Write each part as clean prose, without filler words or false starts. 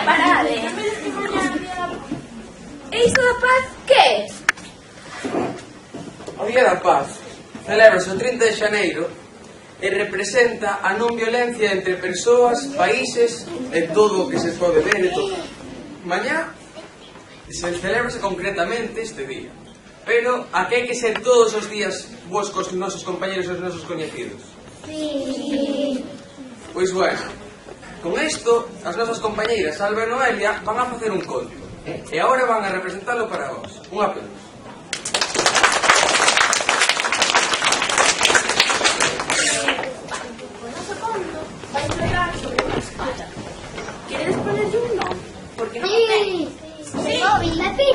Parade. E isto da paz, que é? O Día da Paz celebrase o 30 de xaneiro e representa a non violencia entre persoas, países e todo o que se pode ver e todo. Mañá se celebrase concretamente este día, pero a que hai que ser todos os días vos cos nosos compañeros e os nosos coñecidos? Sí. Pois bueno, con isto as nosas compañeiras Alba e Noelia van a facer un conto e agora van a representalo para vos. Un aplauso. ¿Quieres ponerle un nombre? Porque no Sí. sé.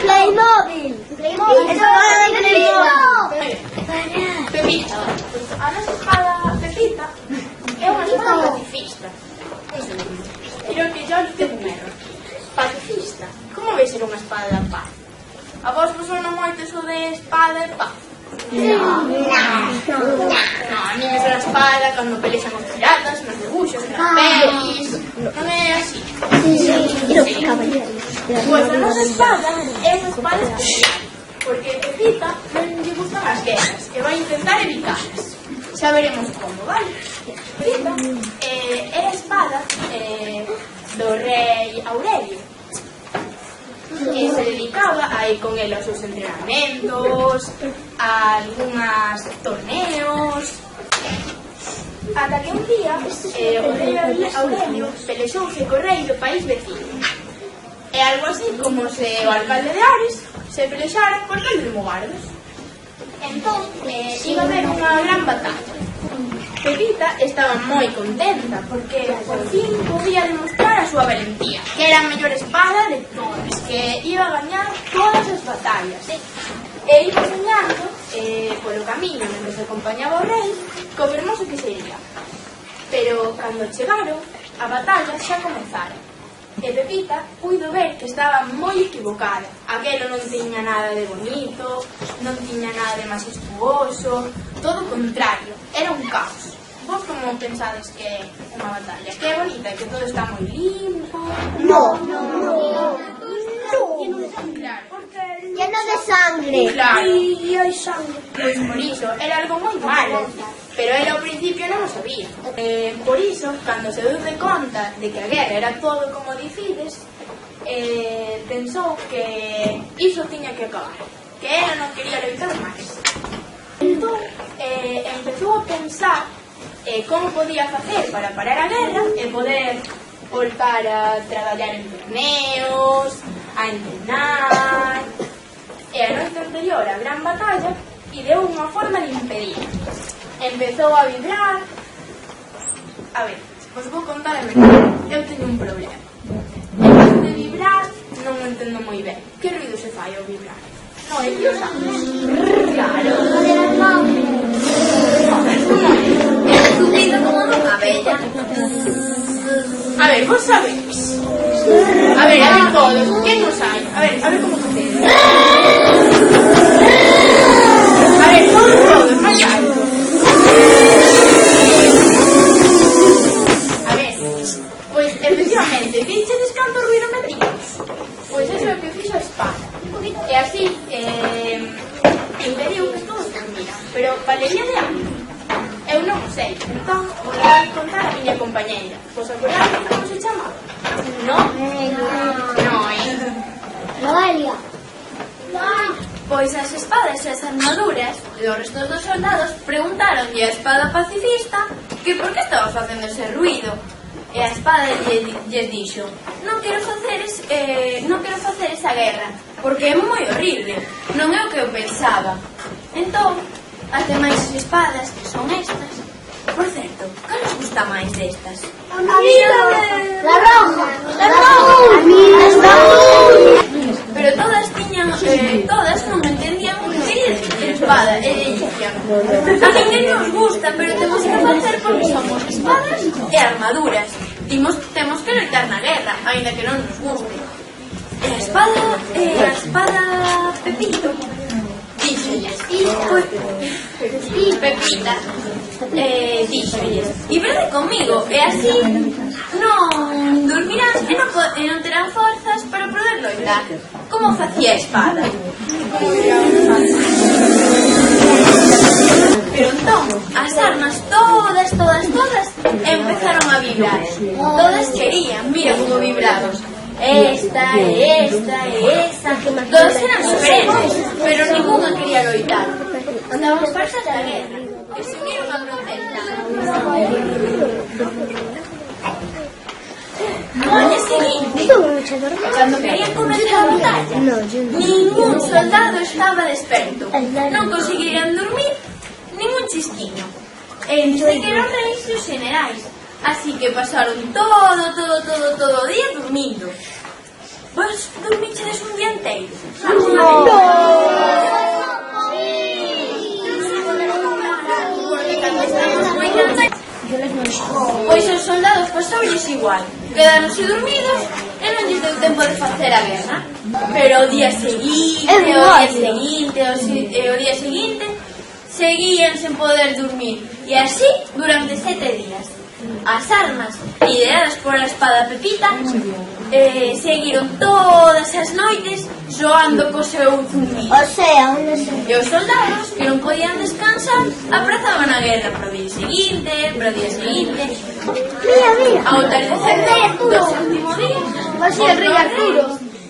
Playmobil. Playmobil. Eso va a Pepita. A nosa espada Pepita é unha espada pacifista. Pero que yo ten un error. Pacifista? Como vai ser unha espada da paz? A vos vos sona moito eso de espada e paz? No, a mí me suena espada cando pelexan os piratas, nos debuxos, nas pelis. Non é así. Pois a nosa espada é unha espada especial, porque Pepita non lle gustan as guerras e vai intentar evitarlas. Xa veremos como, vale? Pepita é a espada do rei Aurelio, que se dedicaba a ir con ele aos seus entrenamentos, a algunhas torneos, ata que un día o rei Aurelio pelexouse co rei do país vecino. É algo así como se o alcalde de Ares se pelexara por contra de Mugardos. Entón, iba a haber unha gran batalla. Pepita estaba moi contenta porque por fin podía demostrar a súa valentía, que era a mellor espada de todas, que iba a gañar todas as batallas. E iba soñando polo camiño mentre se acompañaba o rei co fermoso que sería. Pero cando chegaron, a batalla xa comezara. E Pepita puido ver que estaba moi equivocada. Aquelo non tiña nada de bonito, non tiña nada de majestuoso, todo o contrario, era un caos. Vos como pensades que é unha batalla? Que é bonita e que todo está moi limpo? No. Claro, porque... Lleno de sangre. Claro. E hai sangre. Pois por iso, era algo moi malo. Pero ele ao principio non o sabía. Por iso, cando se deu de conta de que a guerra era todo como dicides, pensou que iso tiña que acabar, que ela non quería loitar máis. Entón, empezou a pensar como podía facer para parar a guerra e poder voltar a traballar en torneos, a entrenar. E a noite anterior á gran batalla ideou unha forma de impedir. Empezou a vibrar. A ver, vos vou contar a verdade. Eu teño un problema. En vez de vibrar, non o entendo moi ben. Que ruido se fai ao vibrar? Non, é que os sabes. Claro. É un ruido como dunha abella. A ver, vos sabeis. A ver todos. Quen non sabe? A ver como sucede. A ver, todos, máis alto. A ver, pois efectivamente, vichedes canto ruido metimos? Pois eso é o que fixo a espada. E así, impediu que todos dormiran. Pero valería de algo? Eu non o sei. Entón, vou a contar a miña compañeira. Vos acordades como se chamaba? Non? Noelia. Pois as espadas e as armaduras dos restos dos soldados preguntaronlle a espada pacifista que por que estaba facendo ese ruido. E a espada lles dixo: non quero facer esa guerra, porque é moi horrible, non é o que eu pensaba. Entón, as demais espadas, que son estas, por certo, que nos gusta máis destas? A mí la roja. La roja. A mí la roja. Pero todas tiñan, todas non entendían o que quería decir espada, e dicían: a ninguén nos gusta, pero temos que facer porque somos espadas e armaduras. Temos que loitar na guerra, aínda que non nos guste. E a espada Pepito díxolles: Pepita díxolles: e verde comigo, e así non dormirás e non terán forzas para poder loitar. Como facía a espada? Pero entón, as armas todas empezaron a vibrar. Todas querían, mira como vibrados. Esta e esta e esa. Todas eran diferentes, pero ninguna quería loitar. Estaban fartas da guerra, que se unieron a protestar. No año seguinte, cando querían comenzar a batalla, ningún soldado estaba desperto. Non conseguirían dormir nin un chisquiño. Ni sequera os reis e os generais. Así que pasaron todo o día dormindo. Vos dormichedes un día inteiro? Porque cando estamos moi cansados, pois os soldados pasaulles igual. Quedaronse dormidos e non lles deu tempo de facer a guerra. Pero o día seguinte, o día seguinte, seguían sen poder dormir. E así durante 7 días. As armas, lideradas por a espada Pepita, seguiron todas as noites soando co seu zumbido. E os soldados, que non podían descansar, aprazaban a guerra para o día seguinte. Ao atardecer do último día,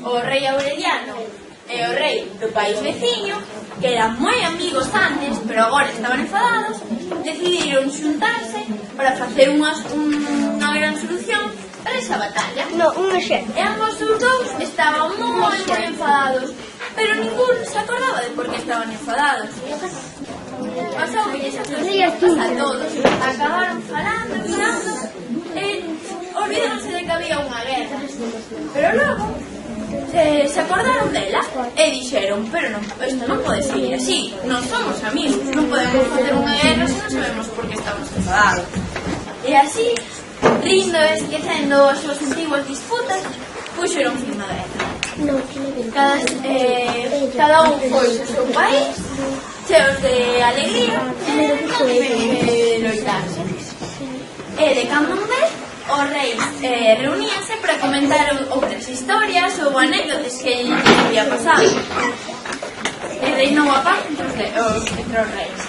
o rei Aureliano e o rei do país veciño, que eran moi amigos antes, pero agora estaban enfadados, decidiron xuntarse para facer unha gran solución para esa batalla. E ambos os dous estaban moi enfadados, pero ningún se acordaba de por que estaban enfadados. Pasou que esas cosas a todos, acabaron falando e olvidáronse de que había unha guerra. Pero logo se acordaron dela e dixeron: pero non, isto non pode seguir así, non somos amigos, non podemos facer unha guerra se non sabemos por que estamos enfadados. E así, rindo e esquecendo as súas antiguas disputas, puxeron fin na guerra. Cada un foi ao seu país, cheos de alegría e loitarse. E de cando en vez, os reis reuníanse para comentar outras historias ou anécdotas que lles había pasado. E reinou a paz entre os reis.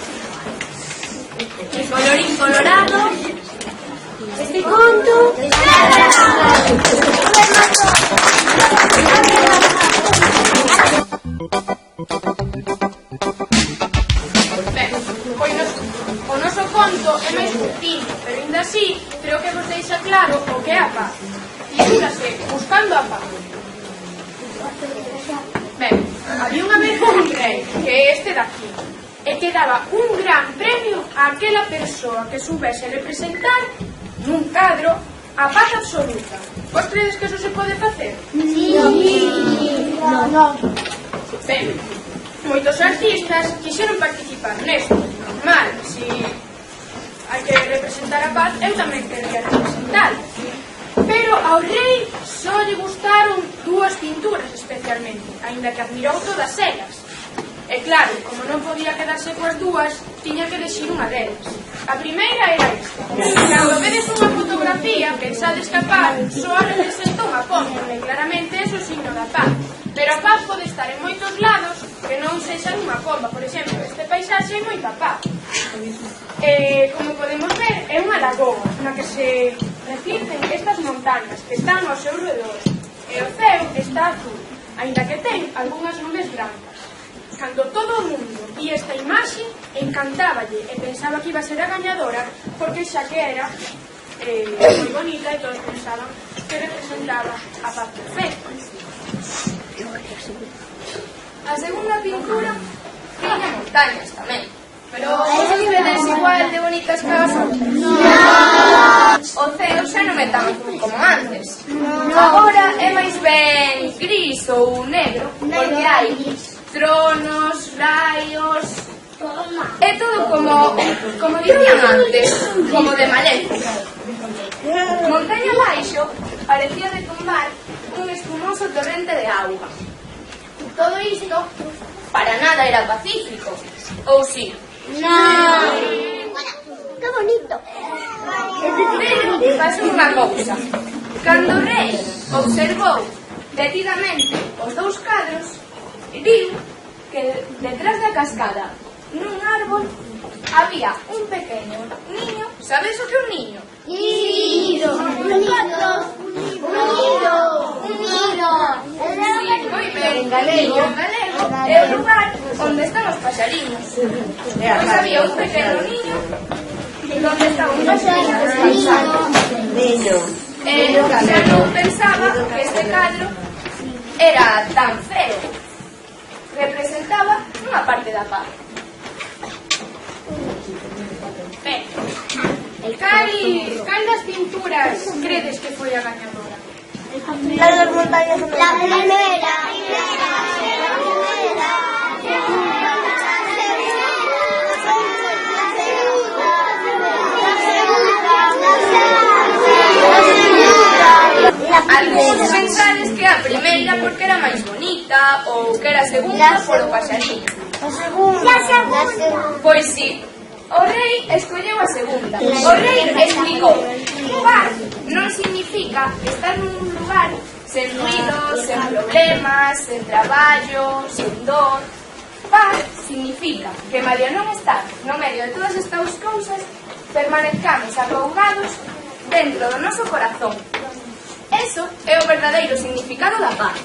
E colorín colorado, este conto o noso conto é máis curtiño, pero ainda así creo que vos deixa claro o que é a paz. Titúlase Buscando a paz. Ben, había unha vez un rei, que é este daqui, e que daba un gran premio a aquela persoa que soubese representar nun cadro a paz absoluta. Vos credes que eso se pode facer? Sí. Non. Ben, moitos artistas quixeron participar nesto. Normal, si hai que representar a paz, eu tamén quería representar. Pero ao rei só lle gustaron 2 pinturas especialmente, aínda que admirou todas elas. E claro, como non podía quedarse coas 2, tiña que elegir unha delas. A primeira era esta. Cando vedes unha fotografía, pensades que a paz só representa unha pompa, e claramente eso é signo da paz. Pero a paz pode estar en moitos lados que non sexan unha pompa. Por exemplo, este paisaxe é moita paz. Como podemos ver, é unha lagoa na que se reflicten estas montañas que están ao seu redor. E o ceo está azul, aínda que ten algunhas nubes brancas. Cando todo o mundo vía esta imaxe, encantáballe e pensaba que iba a ser a gañadora, porque xa que era moi bonita e todos pensaban que representaba a paz perfecta. A segunda pintura tiña montañas tamén, pero vos vedes igual de bonitas que as outras? O ceo xa non é tan azul como antes. Agora é máis ben gris ou negro, porque hai tronos, raios... É todo como dicían antes, como de maléfica. Montaña abaixo parecía retumbar un espumoso torrente de auga. Todo isto para nada era pacífico, ou si? Non. Que bonito. Pero pasou unha cousa. Cando o rei observou detidamente os dous cadros, viu que detrás da cascada nun árbol había un pequeno niño. Sabes o que é un niño? Nido. Un nido. Sí, moi ben, galego. É o lugar onde están os paxariños. Pois había un pequeno niño onde estaba un paxariño descansando. Xa non pensaba que este cadro era tan feo. Representaba unha parte da paz. Ben, cal das pinturas credes que foi a gañadora? La de las montañas. La primera. Algunos pensades que a primeira porque era máis bonita ou que era a segunda polo paxariño. La segunda. Pois sí, o rei escolleu a segunda. O rei explicou: paz non significa estar nun lugar sen ruido, sen problemas, sen traballo, sen dor. Paz significa que, malia non estar no medio de todas estas cousas, permanezcamos acougados dentro do noso corazón. Eso é o verdadeiro significado da paz.